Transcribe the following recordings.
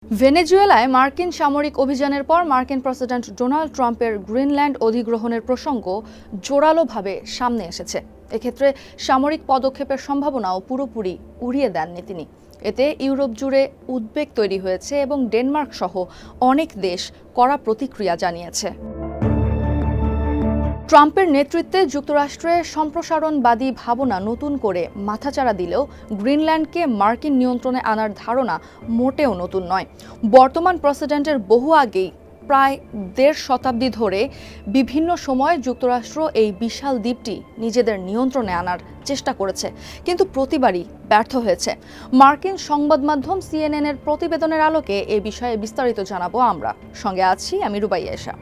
ভেনেজুয়েলায় মার্কিন সামরিক অভিযানের পর মার্কিন প্রেসিডেন্ট ডোনাল্ড ট্রাম্পের গ্রিনল্যান্ড অধিগ্রহণের প্রসঙ্গ জোরালোভাবে সামনে এসেছে। এক্ষেত্রে সামরিক পদক্ষেপের সম্ভাবনাও পুরোপুরি উড়িয়ে দেননি তিনি। এতে ইউরোপ জুড়ে উদ্বেগ তৈরি হয়েছে এবং ডেনমার্ক সহ অনেক দেশ কড়া প্রতিক্রিয়া জানিয়েছে। ট্রাম্পের নেতৃত্বে যুক্তরাষ্ট্রে সম্প্রসারণবাদী ভাবনা নতুন করে মাথাচাড়া দিলেও গ্রিনল্যান্ডকে মার্কিন নিয়ন্ত্রণে আনার ধারণা মোটেও নতুন নয়। বর্তমান প্রেসিডেন্টের বহু আগেই প্রায় ১.৫ শতাব্দী ধরে বিভিন্ন সময়ে যুক্তরাষ্ট্র এই বিশাল দ্বীপটি নিজেদের নিয়ন্ত্রণে আনার চেষ্টা করেছে, কিন্তু প্রতিবারই ব্যর্থ হয়েছে। মার্কিন সংবাদ মাধ্যম সিএনএন-এর প্রতিবেদনের আলোকে এ বিষয়ে বিস্তারিত জানাবো আমরা। সঙ্গে আছি আমি রুবাইয়া এশা।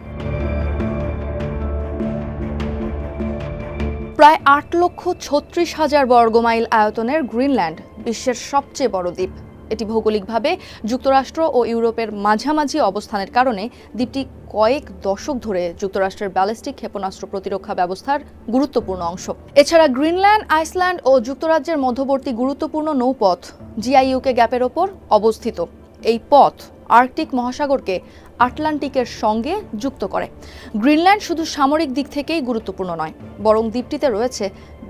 প্রায় ৮,৩৬,০০০ বর্গমাইল আয়তনের গ্রিনল্যান্ড বিশ্বের সবচেয়ে বড় দ্বীপ। এটি ভৌগোলিকভাবে যুক্তরাষ্ট্র ও ইউরোপের মাঝামাঝি অবস্থানের কারণে দ্বীপটি কয়েক দশক ধরে যুক্তরাষ্ট্রের ব্যালিস্টিক ক্ষেপণাস্ত্র প্রতিরক্ষা ব্যবস্থার গুরুত্বপূর্ণ অংশ। এছাড়া গ্রিনল্যান্ড, আইসল্যান্ড ও যুক্তরাজ্যের মধ্যবর্তী গুরুত্বপূর্ণ নৌপথ জিআইইউকে গ্যাপের ওপর অবস্থিত। এই পথ আর্কটিক মহাসাগরকে আটলান্টিকের সঙ্গে যুক্ত করে। গ্রিনল্যান্ড শুধু সামরিক দিক থেকেই গুরুত্বপূর্ণ নয়, বরং দ্বীপটিতে রয়েছে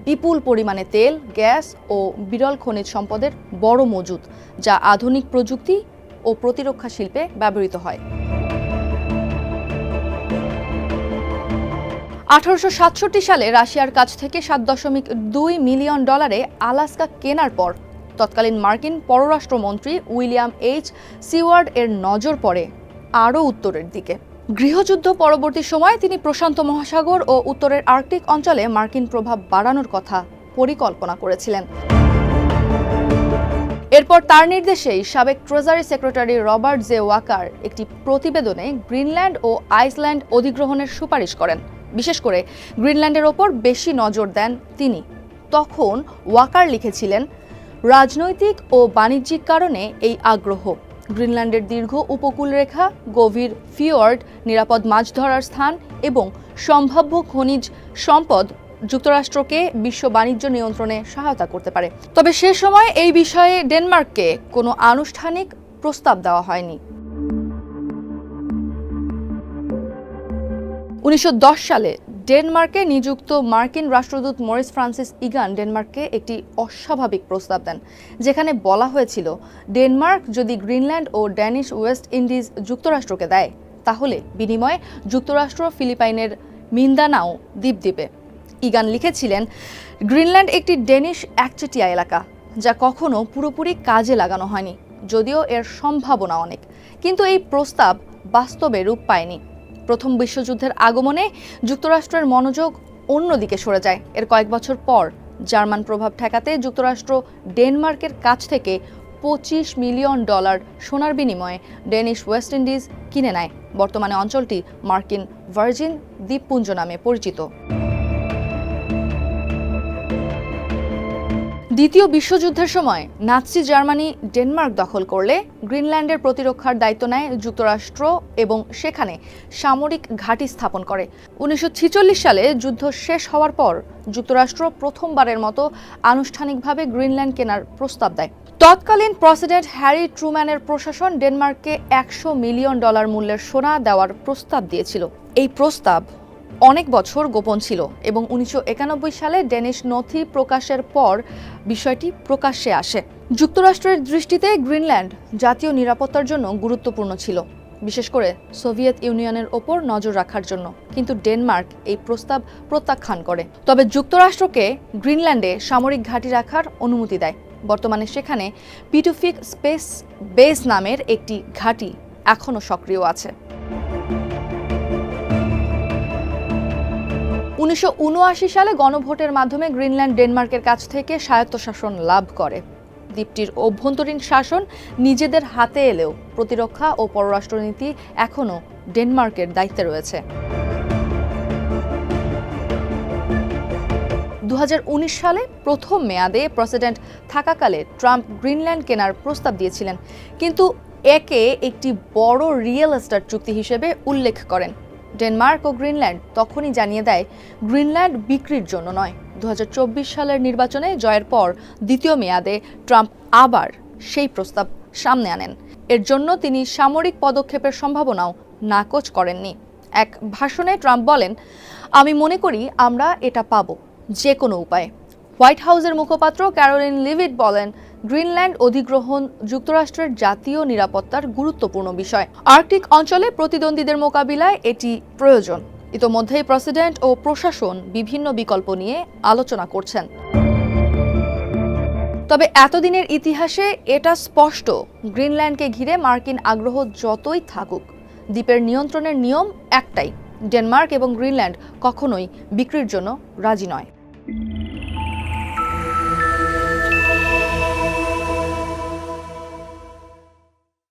বিপুল পরিমাণে তেল, গ্যাস ও বিরল খনিজ সম্পদের বড় মজুদ, যা আধুনিক প্রযুক্তি ও প্রতিরক্ষা শিল্পে ব্যবহৃত হয়। ১৮৬৭ সালে রাশিয়ার কাছ থেকে $৭.২ মিলিয়ন আলাস্কা কেনার পর তৎকালীন মার্কিন পররাষ্ট্রমন্ত্রী উইলিয়াম এইচ সিওয়ার্ড এর নজর পড়ে আরও উত্তরের দিকে। গৃহযুদ্ধ পরবর্তী সময়ে তিনি প্রশান্ত মহাসাগর ও উত্তরের আর্কটিক অঞ্চলে মার্কিন প্রভাব বাড়ানোর কথা পরিকল্পনা করেছিলেন। এরপর তার নির্দেশেই সাবেক treasury secretary Robert J Walker একটি প্রতিবেদনে গ্রিনল্যান্ড ও আইসল্যান্ড অধিগ্রহণের সুপারিশ করেন। বিশেষ করে গ্রিনল্যান্ডের ওপর বেশি নজর দেন তিনি। তখন ওয়াকার লিখেছিলেন, রাজনৈতিক ও বাণিজ্যিক কারণে এই আগ্রহ। গ্রিনল্যান্ডের দীর্ঘ উপকূল রেখা, গভীর ফিওর্ড, নিরাপদ মাছ ধরার স্থান এবং সম্ভাব্য খনিজ সম্পদ যুক্তরাষ্ট্রকে বিশ্ব বাণিজ্য নিয়ন্ত্রণে সহায়তা করতে পারে। তবে সে সময় এই বিষয়ে ডেনমার্ককে কোনো আনুষ্ঠানিক প্রস্তাব দেওয়া হয়নি। ১৯১০ সালে ডেনমার্কে নিযুক্ত মার্কিন রাষ্ট্রদূত মরিস ফ্রান্সিস ইগান ডেনমার্ককে একটি অস্বাভাবিক প্রস্তাব দেন, যেখানে বলা হয়েছিল ডেনমার্ক যদি গ্রিনল্যান্ড ও ড্যানিশ ওয়েস্ট ইন্ডিজ যুক্তরাষ্ট্রকে দেয়, তাহলে বিনিময়ে যুক্তরাষ্ট্র ফিলিপাইনের মিন্দানাও দ্বীপ দিবে। ইগান লিখেছিলেন, গ্রিনল্যান্ড একটি ডেনিশ একচেটিয়া এলাকা, যা কখনো পুরোপুরি কাজে লাগানো হয়নি, যদিও এর সম্ভাবনা অনেক। কিন্তু এই প্রস্তাব বাস্তবে রূপ পায়নি। প্রথম বিশ্বযুদ্ধের আগমনে যুক্তরাষ্ট্রের মনোযোগ অন্যদিকে সরে যায়। এর কয়েক বছর পর জার্মান প্রভাব ঠেকাতে যুক্তরাষ্ট্র ডেনমার্কের কাছ থেকে $25 মিলিয়ন সোনার বিনিময়ে ডেনিশ ওয়েস্ট ইন্ডিজ কিনে নেয়। বর্তমানে অঞ্চলটি মার্কিন ভার্জিন দ্বীপপুঞ্জ নামে পরিচিত। দ্বিতীয় বিশ্বযুদ্ধের সময় নাৎসি জার্মানি ডেনমার্ক দখল করলে গ্রিনল্যান্ডের প্রতিরক্ষার দায়িত্ব নেয় যুক্তরাষ্ট্র এবং সেখানে সামরিক ঘাঁটি স্থাপন করে। ১৯৪৬ সালে যুদ্ধ শেষ হওয়ার পর যুক্তরাষ্ট্র প্রথমবারের মতো আনুষ্ঠানিকভাবে গ্রিনল্যান্ড কেনার প্রস্তাব দেয়। তৎকালীন প্রেসিডেন্ট হ্যারি ট্রুম্যানের প্রশাসন ডেনমার্ককে $১০০ মিলিয়ন মূল্যের সোনা দেওয়ার প্রস্তাব দিয়েছিল। এই প্রস্তাব অনেক বছর গোপন ছিল এবং ১৯৯১ সালে ডেনিশ নথি প্রকাশের পর বিষয়টি প্রকাশ্যে আসে। যুক্তরাষ্ট্রের দৃষ্টিতে গ্রিনল্যান্ড জাতীয় নিরাপত্তার জন্য গুরুত্বপূর্ণ ছিল, বিশেষ করে সোভিয়েত ইউনিয়নের ওপর নজর রাখার জন্য। কিন্তু ডেনমার্ক এই প্রস্তাব প্রত্যাখ্যান করে, তবে যুক্তরাষ্ট্রকে গ্রিনল্যান্ডে সামরিক ঘাঁটি রাখার অনুমতি দেয়। বর্তমানে সেখানে পিটুফিক স্পেস বেস নামের একটি ঘাঁটি এখনও সক্রিয় আছে। ১৯৭৯ সালে গণভোটের মাধ্যমে গ্রিনল্যান্ড ডেনমার্কের কাছ থেকে স্বায়ত্তশাসন লাভ করে। দ্বীপটির অভ্যন্তরীণ শাসন নিজেদের হাতে এলেও প্রতিরক্ষা ও পররাষ্ট্রনীতি এখনও ডেনমার্কের দায়িত্বে রয়েছে। ২০১৯ সালে প্রথম মেয়াদে প্রেসিডেন্ট থাকাকালে ট্রাম্প গ্রিনল্যান্ড কেনার প্রস্তাব দিয়েছিলেন, কিন্তু একে একটি বড় রিয়েল এস্টেট চুক্তি হিসেবে উল্লেখ করেন। ডেনমার্ক ও গ্রিনল্যান্ড তখনই জানিয়ে দেয় গ্রিনল্যান্ড বিক্রির জন্য নয়। ২০২৪ সালের নির্বাচনে জয়ের পর দ্বিতীয় মেয়াদে ট্রাম্প আবার সেই প্রস্তাব সামনে আনেন। এর জন্য তিনি সামরিক পদক্ষেপের সম্ভাবনাও নাকচ করেননি। এক ভাষণে ট্রাম্প বলেন, আমি মনে করি আমরা এটা পাবো যে কোনো উপায়ে। হোয়াইট হাউসের মুখপাত্র ক্যারোলিন লিভিট বলেন, গ্রিনল্যান্ড অধিগ্রহণ যুক্তরাষ্ট্রের জাতীয় নিরাপত্তার গুরুত্বপূর্ণ বিষয়। আর্কটিক অঞ্চলে প্রতিদ্বন্দ্বীদের মোকাবিলায় এটি প্রয়োজন। ইতোমধ্যেই প্রেসিডেন্ট ও প্রশাসন বিভিন্ন বিকল্প নিয়ে আলোচনা করছেন। তবে এতদিনের ইতিহাসে এটা স্পষ্ট, গ্রিনল্যান্ডকে ঘিরে মার্কিন আগ্রহ যতই থাকুক, দ্বীপের নিয়ন্ত্রণের নিয়ম একটাই, ডেনমার্ক এবং গ্রিনল্যান্ড কখনোই বিক্রির জন্য রাজি নয়।